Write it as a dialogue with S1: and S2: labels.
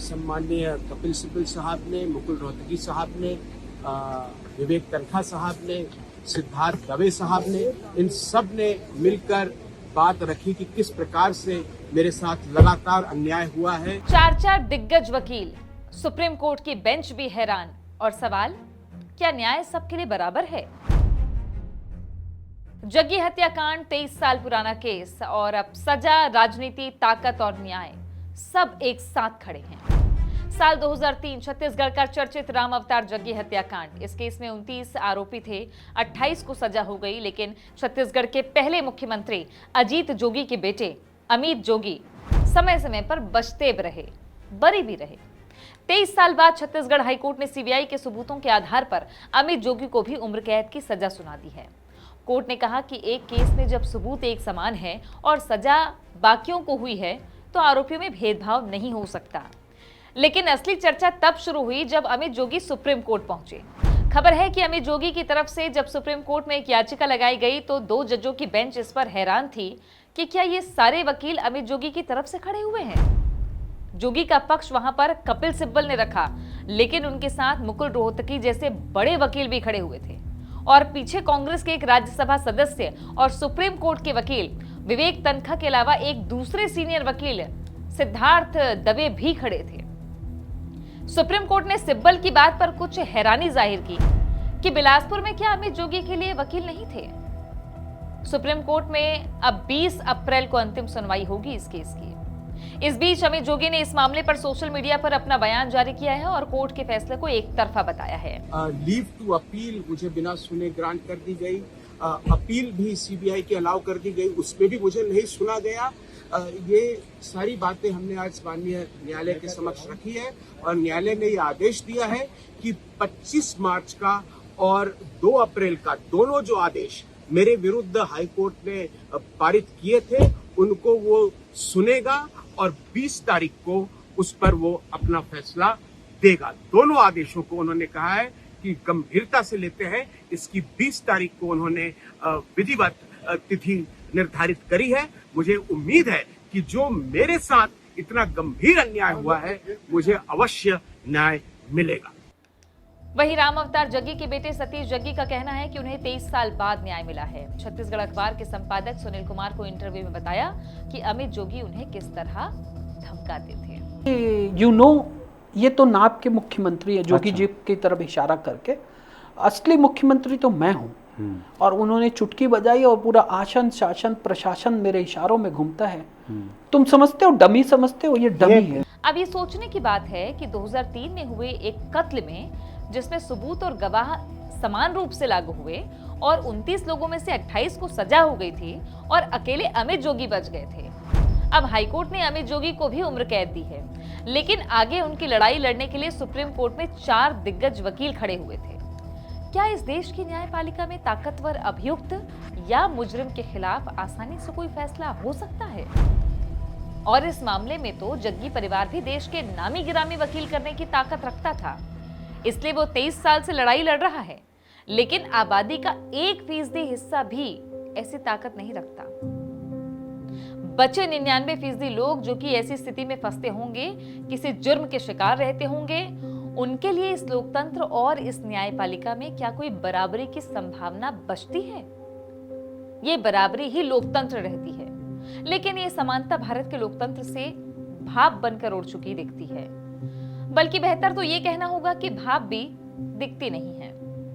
S1: सम्माननीय कपिल सिब्बल साहब ने, मुकुल रोहतगी साहब ने, विवेक तन्खा साहब ने, सिद्धार्थ दवे साहब ने, इन सब ने मिलकर बात रखी कि किस प्रकार से मेरे साथ लगातार अन्याय हुआ है।
S2: चार दिग्गज वकील, सुप्रीम कोर्ट की बेंच भी हैरान। और सवाल, क्या न्याय सबके लिए बराबर है? जग्गी हत्याकांड 23 साल पुराना केस और अब सजा, राजनीति, ताकत और न्याय सब एक साथ खड़े हैं। साल 2003 छत्तीसगढ़ का चर्चित राम अवतार जग्गी हत्याकांड। इस केस में 29 आरोपी थे, 28 को सजा हो गई, लेकिन छत्तीसगढ़ के पहले मुख्यमंत्री अजीत जोगी के बेटे अमित जोगी समय समय पर बचते रहे, बरी भी रहे। 23 साल बाद छत्तीसगढ़ हाईकोर्ट ने सीबीआई के सबूतों के आधार पर अमित जोगी को भी उम्र कैद की सजा सुना दी है। कोर्ट ने कहा कि एक केस में जब सबूत एक समान है और सजा बाकियों को हुई है तो आरोपियों में भेदभाव नहीं हो सकता। लेकिन असली चर्चा तब शुरू हुई जब अमित जोगी सुप्रीम कोर्ट पहुंचे। खबर है कि अमित जोगी की तरफ से जब सुप्रीम कोर्ट में एक याचिका लगाई गई तो 2 जजों की बेंच इस पर हैरान थी कि क्या ये सारे वकील अमित जोगी की तरफ से खड़े हुए हैं। जोगी का पक्ष वहां पर कपिल सिब्बल ने रखा, लेकिन उनके साथ मुकुल रोहतगी जैसे बड़े वकील भी खड़े हुए थे और पीछे कांग्रेस के एक राज्यसभा सदस्य और सुप्रीम कोर्ट के वकील विवेक तन्खा के अलावा एक दूसरे सीनियर वकील सिद्धार्थ दवे भी खड़े थे। सुप्रीम कोर्ट ने सिब्बल की बात पर कुछ हैरानी जाहिर की कि बिलासपुर में क्या अमित जोगी के लिए वकील नहीं थे। सुप्रीम कोर्ट में अब 20 अप्रैल को अंतिम सुनवाई होगी इस केस की। इस बीच अमित जोगी ने इस मामले पर सोशल मीडिया पर अपना बयान जारी किया है और कोर्ट के फैसले को एक तरफा बताया है।
S1: लीव टू अपील मुझे बिना सुने ग्रांट कर दी गई। अपील भी सीबीआई की अलाउ कर दी गई, उसमें भी मुझे नहीं सुना गया। ये सारी बातें हमने आज माननीय न्यायालय के समक्ष रखी है और न्यायालय ने ये आदेश दिया है कि 25 मार्च का और 2 अप्रैल का दोनों जो आदेश मेरे विरुद्ध हाईकोर्ट ने पारित किए थे उनको वो सुनेगा और 20 तारीख को उस पर वो अपना फैसला देगा। दोनों आदेशों को उन्होंने कहा है कि गंभीरता से लेते हैं। इसकी 20 तारीख को उन्होंने विधिवत तिथि निर्धारित करी है। मुझे उम्मीद है कि जो मेरे साथ इतना गंभीर अन्याय हुआ है मुझे अवश्य न्याय मिलेगा।
S2: वहीं राम अवतार जग्गी के बेटे सतीश जग्गी का कहना है कि उन्हें 23 साल बाद न्याय मिला है। छत्तीसगढ़ अखबार के संपादक सुनील कुमार को इंटरव्यू में बताया कि अमित जोगी उन्हें किस तरह धमकाते थे।
S3: ये तो नाप के मुख्यमंत्री है, जोगी जी की तरफ इशारा करके। असली मुख्यमंत्री तो मैं हूँ और उन्होंने चुटकी बजाई और पूरा आसन शासन प्रशासन मेरे इशारों में घूमता है। तुम समझते हो, डमी समझते हो, ये डमी है।
S2: अब ये सोचने की बात है कि 2003 में हुए एक कत्ल में जिसमें सबूत और गवाह समान रूप से लागू हुए और 29 लोगों में से 28 को सजा हो गई थी और अकेले अमित जोगी बच गए थे। अब हाईकोर्ट ने अमित जोगी को भी उम्र कैद दी है, लेकिन आगे उनकी लड़ाई लड़ने के लिए सुप्रीम कोर्ट में 4 दिग्गज वकील खड़े हुए थे। क्या इस देश की न्यायपालिका में ताकतवर अभियुक्त या मुजरिम के खिलाफ आसानी से कोई फैसला हो सकता है? और इस मामले में तो जग्गी परिवार भी देश के नामी गिरामी वकील करने की ताकत रखता था, इसलिए वो 23 साल से लड़ाई लड़ रहा है। लेकिन आबादी का 1% हिस्सा भी ऐसी ताकत नहीं रखता। बचे 99% लोग जो कि ऐसी स्थिति में फंसते होंगे, किसी जुर्म के शिकार रहते होंगे, उनके लिए इस लोकतंत्र और इस न्यायपालिका में क्या कोई बराबरी की संभावना बचती है? ये बराबरी ही लोकतंत्र रहती है, लेकिन ये समानता भारत के लोकतंत्र से भाप बनकर उड़ चुकी दिखती है। बल्कि बेहतर तो ये कहना होगा कि भाप भी दिखती नहीं है।